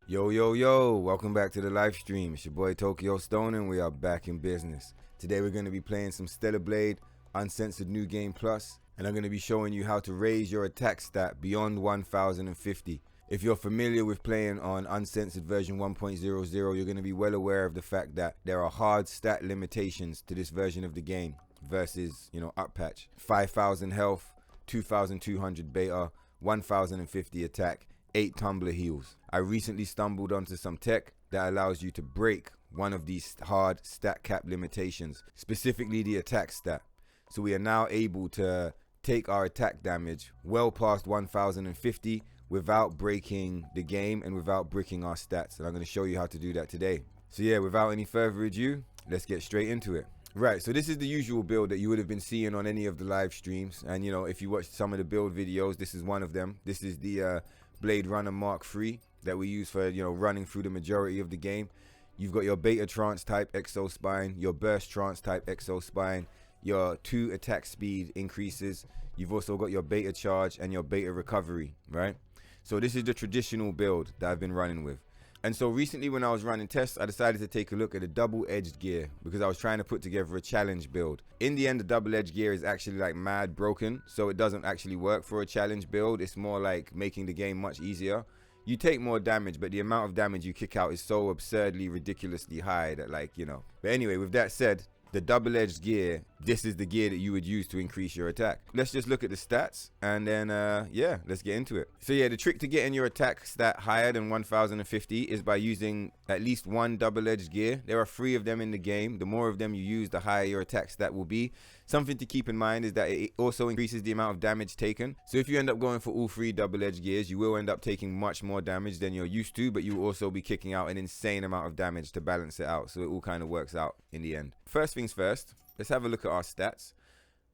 Yo, yo, yo, welcome back to the live stream. It's your boy Tokyo Stone and we are back in business. Today we're going to be playing some Stellar Blade Uncensored New Game Plus, and I'm going to be showing you how to raise your attack stat beyond 1050. If you're familiar with playing on Uncensored version 1.00, you're going to be well aware of the fact that there are hard stat limitations to this version of the game versus, up patch. 5000 health, 2200 beta, 1050 attack, 8 tumbler heals. I recently stumbled onto some tech that allows you to break one of these hard stat cap limitations, specifically the attack stat. So we are now able to take our attack damage well past 1050 without breaking the game and without bricking our stats. And I'm going to show you how to do that today. So yeah, without any further ado, let's get straight into it. Right, so this is the usual build that you would have been seeing on any of the live streams. And if you watched some of the build videos, this is one of them. This is the Blade Runner Mark III that we use for running through the majority of the game. You've got your beta trance type exo spine, your burst trance type exo spine, your 2 attack speed increases. You've also got your beta charge and your beta recovery, right? So this is the traditional build that I've been running with. And so recently when I was running tests, I decided to take a look at a double-edged gear because I was trying to put together a challenge build. In the end, the double-edged gear is actually like mad broken, so it doesn't actually work for a challenge build. It's more like making the game much easier. You take more damage, but the amount of damage you kick out is so absurdly, ridiculously high that But anyway, with that said, the double-edged gear, this is the gear that you would use to increase your attack. Let's just look at the stats and then yeah, let's get into it. So yeah, the trick to getting your attack stat higher than 1050 is by using at least one double-edged gear. There are 3 of them in the game. The more of them you use, the higher your attack stat will be. Something to keep in mind is that it also increases the amount of damage taken. So if you end up going for all 3 double-edged gears, you will end up taking much more damage than you're used to, but you will also be kicking out an insane amount of damage to balance it out. So it all kind of works out in the end. First things first, let's have a look at our stats.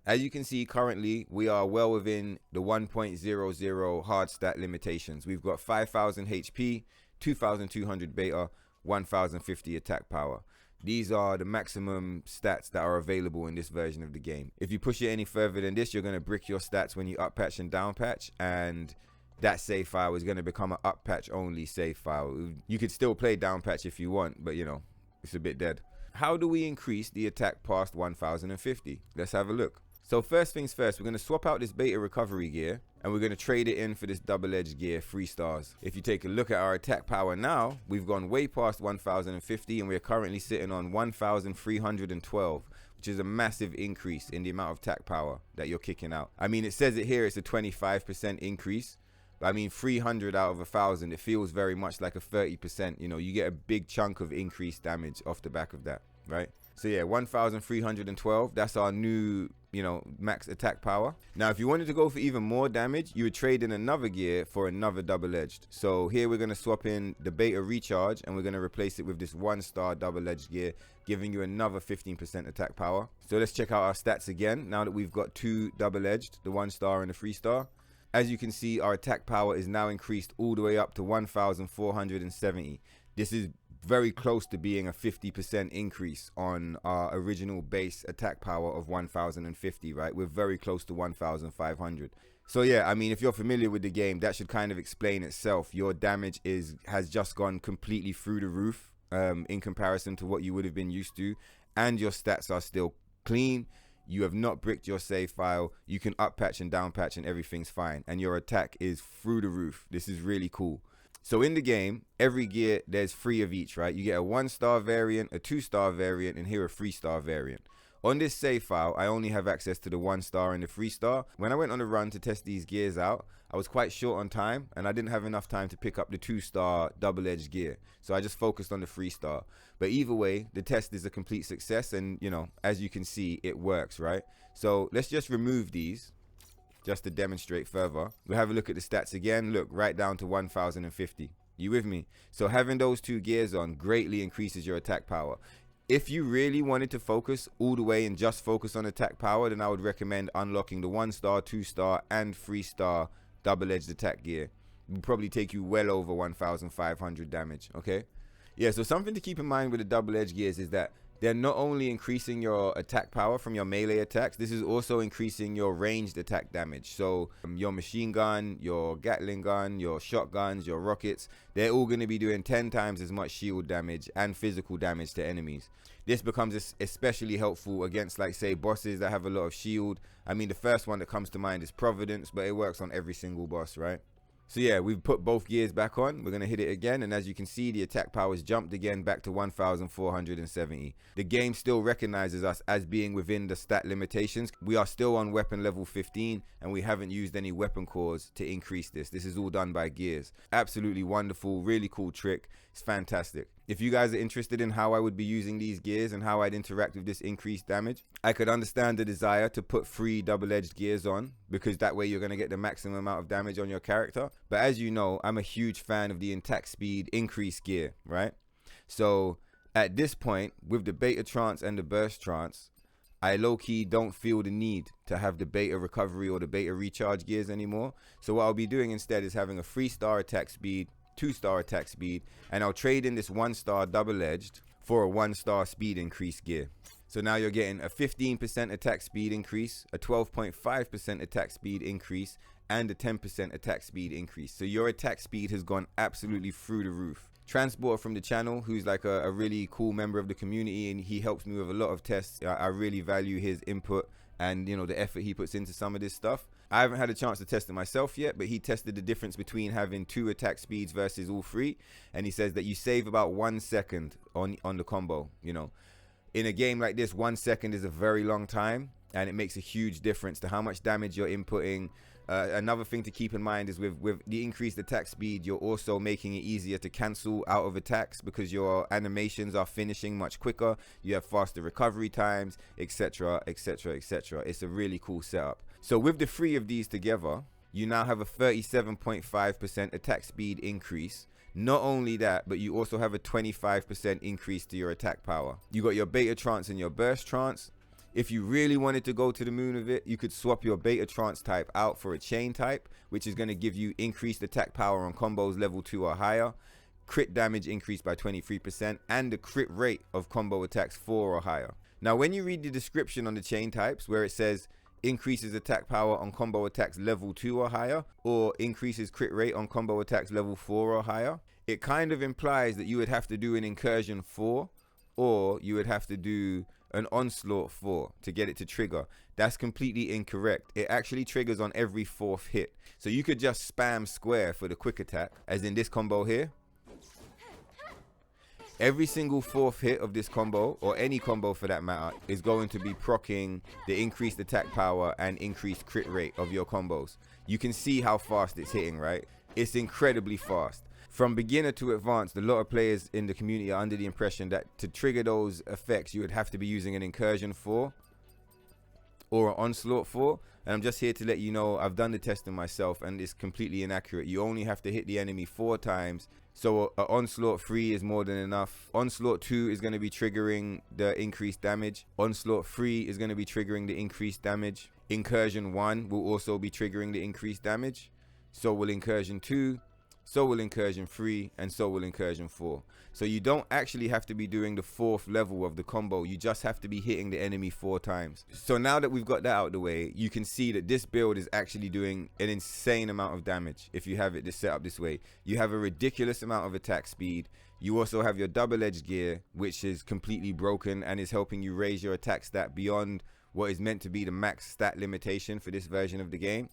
As you can see, currently we are well within the 1.00 hard stat limitations. We've got 5000 HP, 2200 beta, 1050 attack power. These are the maximum stats that are available in this version of the game. If you push it any further than this, you're going to brick your stats when you up patch and down patch, and that save file is going to become an up patch only save file. You could still play down patch if you want, but it's a bit dead. How do we increase the attack past 1050? Let's have a look. So first things first, we're going to swap out this beta recovery gear and we're going to trade it in for this double-edged gear, 3 stars. If you take a look at our attack power now, we've gone way past 1050 and we're currently sitting on 1312, which is a massive increase in the amount of attack power that you're kicking out. I mean, it says it here, it's a 25% increase. But I mean, 300 out of 1000, it feels very much like a 30%. You get a big chunk of increased damage off the back of that, right? So yeah, 1312, that's our new max attack power. Now if you wanted to go for even more damage, you would trade in another gear for another double-edged. So here we're going to swap in the beta recharge and we're going to replace it with this 1-star double-edged gear, giving you another 15% attack power. So let's check out our stats again now that we've got 2 double-edged, the 1-star and the 3-star. As you can see, our attack power is now increased all the way up to 1470. This is very close to being a 50% increase on our original base attack power of 1050, right? We're very close to 1500. So yeah, I mean, if you're familiar with the game, that should kind of explain itself. Your damage has just gone completely through the roof in comparison to what you would have been used to, and your stats are still clean. You have not bricked your save file. You can up patch and down patch and everything's fine, and your attack is through the roof. This is really cool. So in the game, every gear, there's 3 of each, right? You get a 1-star variant, a 2-star variant, and here a 3-star variant. On this save file, I only have access to the 1-star and the 3-star. When I went on a run to test these gears out, I was quite short on time, and I didn't have enough time to pick up the 2-star double-edged gear. So I just focused on the 3-star. But either way, the test is a complete success, and as you can see, it works, right? So let's just remove these, just to demonstrate further. We'll have a look at the stats again. Look, right down to 1050. You with me? So having those 2 gears on greatly increases your attack power. If you really wanted to focus all the way and just focus on attack power, then I would recommend unlocking the 1-star, 2-star, and 3-star double-edged attack gear. It would probably take you well over 1500 damage, okay? Yeah, so something to keep in mind with the double-edged gears is that they're not only increasing your attack power from your melee attacks, this is also increasing your ranged attack damage. So your machine gun, your Gatling gun, your shotguns, your rockets, they're all going to be doing 10 times as much shield damage and physical damage to enemies. This becomes especially helpful against, like, say, bosses that have a lot of shield. I mean, the first one that comes to mind is Providence, but it works on every single boss, right? So yeah, we've put both gears back on. We're going to hit it again, and as you can see, the attack power's jumped again back to 1,470. The game still recognizes us as being within the stat limitations. We are still on weapon level 15, and we haven't used any weapon cores to increase this. This is all done by gears. Absolutely wonderful, really cool trick. It's fantastic. If you guys are interested in how I would be using these gears and how I'd interact with this increased damage, I could understand the desire to put 3 double-edged gears on, because that way you're going to get the maximum amount of damage on your character. But as you know, I'm a huge fan of the attack speed increase gear, right? So at this point, with the beta trance and the burst trance, I low-key don't feel the need to have the beta recovery or the beta recharge gears anymore. So what I'll be doing instead is having a 3-star attack speed, 2-star attack speed, and I'll trade in this 1-star double-edged for a 1-star speed increase gear. So now you're getting a 15% attack speed increase, a 12.5% attack speed increase, and a 10% attack speed increase. So your attack speed has gone absolutely through the roof. Transporter from the channel, who's like a really cool member of the community, and he helps me with a lot of tests. I really value his input and, you know, the effort he puts into some of this stuff. I haven't had a chance to test it myself yet, but he tested the difference between having 2 attack speeds versus all 3, and he says that you save about 1 second on the combo. You know, in a game like this, 1 second is a very long time, and it makes a huge difference to how much damage you're inputting. Another thing to keep in mind is with the increased attack speed, you're also making it easier to cancel out of attacks because your animations are finishing much quicker. You have faster recovery times, etc, etc, etc. It's a really cool setup. So with the 3 of these together, you now have a 37.5% attack speed increase. Not only that, but you also have a 25% increase to your attack power. You got your beta trance and your burst trance. If you really wanted to go to the moon with it, you could swap your beta trance type out for a chain type, which is going to give you increased attack power on combos level 2 or higher, crit damage increased by 23%, and the crit rate of combo attacks 4 or higher. Now, when you read the description on the chain types, where it says increases attack power on combo attacks level 2 or higher, or increases crit rate on combo attacks level 4 or higher, it kind of implies that you would have to do an incursion 4, or you would have to do an onslaught 4 to get it to trigger. That's completely incorrect. It actually triggers on every 4th hit. So you could just spam square for the quick attack, as in this combo here. Every single 4th hit of this combo, or any combo for that matter, is going to be proccing the increased attack power and increased crit rate of your combos. You can see how fast it's hitting, right? It's incredibly fast. From beginner to advanced, a lot of players in the community are under the impression that to trigger those effects, you would have to be using an incursion 4 or an onslaught 4. And I'm just here to let you know, I've done the testing myself, and it's completely inaccurate. You only have to hit the enemy 4 times. So an onslaught 3 is more than enough. Onslaught 2 is going to be triggering the increased damage. Onslaught 3 is going to be triggering the increased damage. Incursion 1 will also be triggering the increased damage. So will incursion 2. So will incursion 3, and so will incursion 4. So you don't actually have to be doing the 4th level of the combo. You just have to be hitting the enemy 4 times. So now that we've got that out of the way, you can see that this build is actually doing an insane amount of damage if you have it set up this way. You have a ridiculous amount of attack speed. You also have your double-edged gear, which is completely broken and is helping you raise your attack stat beyond what is meant to be the max stat limitation for this version of the game.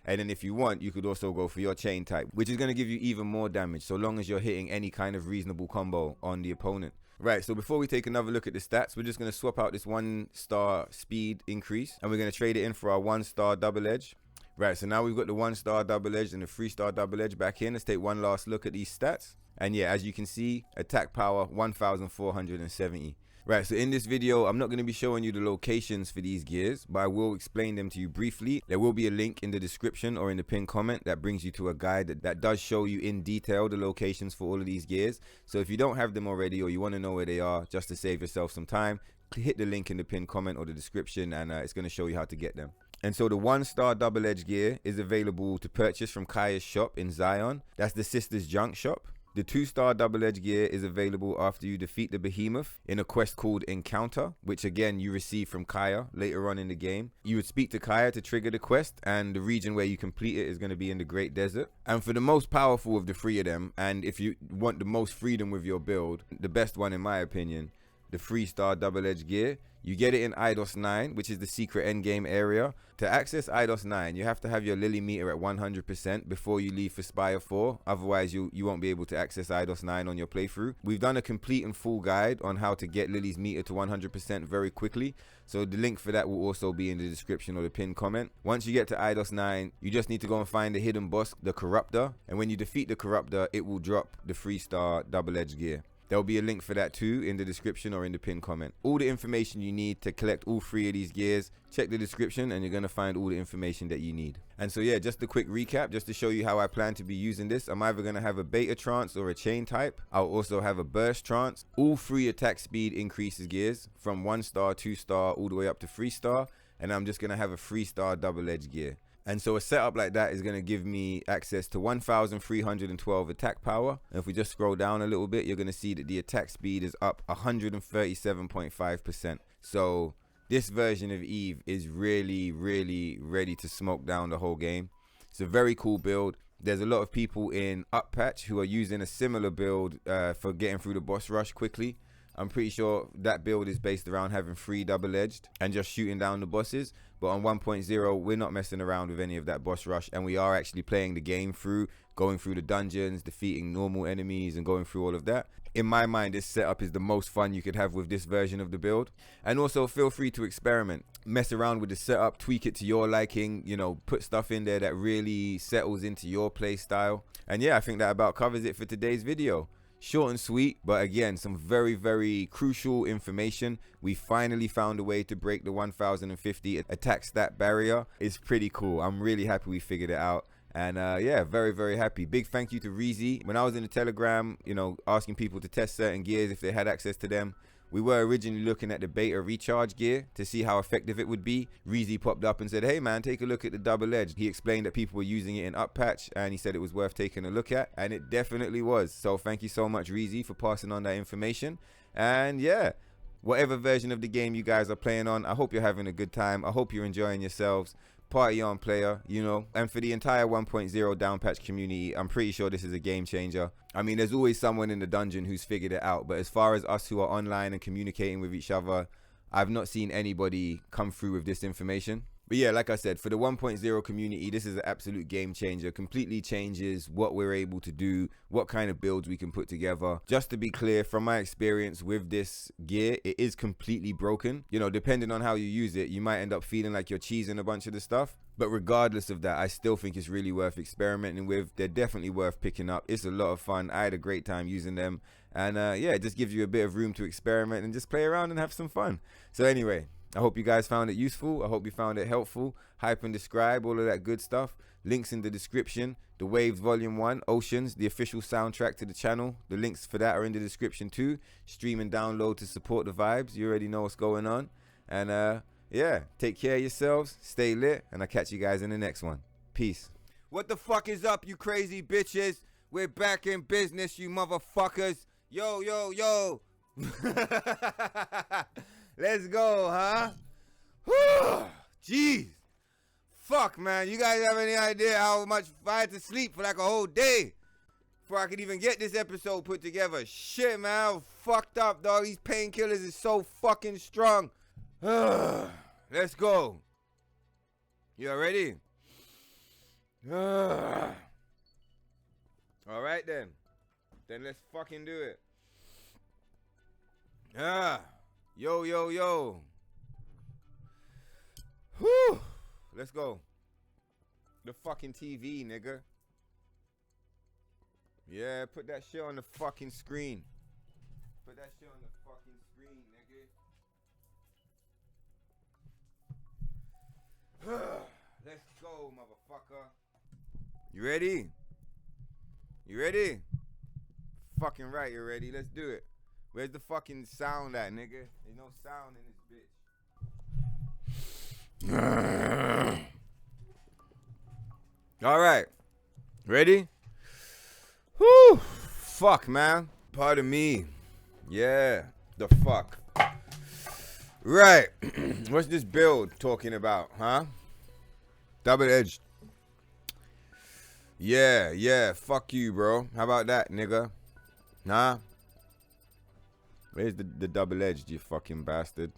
And then if you want, you could also go for your chain type, which is going to give you even more damage, so long as you're hitting any kind of reasonable combo on the opponent. Right, so before we take another look at the stats, we're just going to swap out this 1-star speed increase, and we're going to trade it in for our 1-star double edge. Right, so now we've got the 1-star double edge and the 3-star double edge back in. Let's take one last look at these stats. And yeah, as you can see, attack power 1,470. Right, so in this video, I'm not going to be showing you the locations for these gears, but I will explain them to you briefly. There will be a link in the description or in the pinned comment that brings you to a guide that does show you in detail the locations for all of these gears. So if you don't have them already, or you want to know where they are just to save yourself some time, hit the link in the pinned comment or the description, and it's going to show you how to get them. And so the 1-star double edge gear is available to purchase from Kaya's shop in Zion. That's the Sisters Junk shop. The 2-star double edge gear is available after you defeat the behemoth in a quest called Encounter, which again you receive from Kaya later on in the game. You would speak to Kaya to trigger the quest, and the region where you complete it is going to be in the Great Desert. And for the most powerful of the 3 of them, and if you want the most freedom with your build, the best one in my opinion, the 3-star double edge gear, you get it in IDOS 9, which is the secret endgame area. To access IDOS 9, you have to have your Lily meter at 100% before you leave for Spire 4. Otherwise, you won't be able to access IDOS 9 on your playthrough. We've done a complete and full guide on how to get Lily's meter to 100% very quickly. So the link for that will also be in the description or the pinned comment. Once you get to IDOS 9, you just need to go and find the hidden boss, the Corruptor. And when you defeat the Corruptor, it will drop the 3-star double edge gear. There'll be a link for that too in the description or in the pinned comment. All the information you need to collect all 3 of these gears, check the description and you're going to find all the information that you need. And so yeah, just a quick recap, just to show you how I plan to be using this. I'm either going to have a beta trance or a chain type. I'll also have a burst trance. All 3 attack speed increases gears from 1-star, 2-star, all the way up to 3-star. And I'm just going to have a 3-star double edge gear. And so a setup like that is going to give me access to 1,312 attack power. And if we just scroll down a little bit, you're going to see that the attack speed is up 137.5%. So this version of Eve is really, really ready to smoke down the whole game. It's a very cool build. There's a lot of people in Up Patch who are using a similar build for getting through the boss rush quickly. I'm pretty sure that build is based around having 3 double-edged and just shooting down the bosses. But on 1.0, we're not messing around with any of that boss rush, and we are actually playing the game through, going through the dungeons, defeating normal enemies, and going through all of that. In my mind, this setup is the most fun you could have with this version of the build. And also, feel free to experiment. Mess around with the setup, tweak it to your liking, you know, put stuff in there that really settles into your play style. And yeah, I think that about covers it for today's video. Short and sweet, but again, some very, very crucial information. We finally found a way to break the 1050 attack stat barrier. It's pretty cool. I'm really happy we figured it out. And yeah, very, very happy. Big thank you to Reezy. When I was in the Telegram, you know, asking people to test certain gears if they had access to them, we were originally looking at the beta recharge gear to see how effective it would be. Reezy popped up and said, hey man, take a look at the double edge. He explained that people were using it in Up Patch and he said it was worth taking a look at, and it definitely was. So thank you so much, Reezy, for passing on that information. And yeah, whatever version of the game you guys are playing on, I hope you're having a good time. I hope you're enjoying yourselves. Party on, player, you know. And for the entire 1.0 down patch community, I'm pretty sure this is a game changer. I mean, there's always someone in the dungeon who's figured it out, but as far as us who are online and communicating with each other, I've not seen anybody come through with this information. But yeah, like I said, for the 1.0 community, this is an absolute game changer. Completely changes what we're able to do, what kind of builds we can put together. Just to be clear, from my experience with this gear, it is completely broken. You know, depending on how you use it, you might end up feeling like you're cheesing a bunch of the stuff. But regardless of that, I still think it's really worth experimenting with. They're definitely worth picking up. It's a lot of fun. I had a great time using them. And yeah, it just gives you a bit of room to experiment and just play around and have some fun. So anyway, I hope you guys found it useful. I hope you found it helpful. Hype and describe, all of that good stuff. Links in the description. The Waves Volume 1, Oceans, the official soundtrack to the channel. The links for that are in the description too. Stream and download to support the vibes. You already know what's going on. And yeah, take care of yourselves. Stay lit. And I'll catch you guys in the next one. Peace. What the fuck is up, you crazy bitches? We're back in business, you motherfuckers. Yo, yo, yo. Let's go, huh? Jeez. Fuck, man. You guys have any idea how much I had to sleep for like a whole day before I could even get this episode put together? Shit, man. I was fucked up, dog. These painkillers is so fucking strong. Let's go. You all ready? All right, then. Then let's fucking do it. Yo, yo, yo. Whew. Let's go. The fucking TV, nigga. Yeah, put that shit on the fucking screen. Put that shit on the fucking screen, nigga. Let's go, motherfucker. You ready? You ready? Fucking right, you're ready. Let's do it. Where's the fucking sound at, nigga? There's no sound in this bitch. All right. Ready? Whew. fuck, man? Pardon me. Yeah, the fuck. Right. What's this build talking about, huh? Double-edged. Yeah, fuck you, bro. How about that, nigga? Nah? Where's the double-edged, you fucking bastard?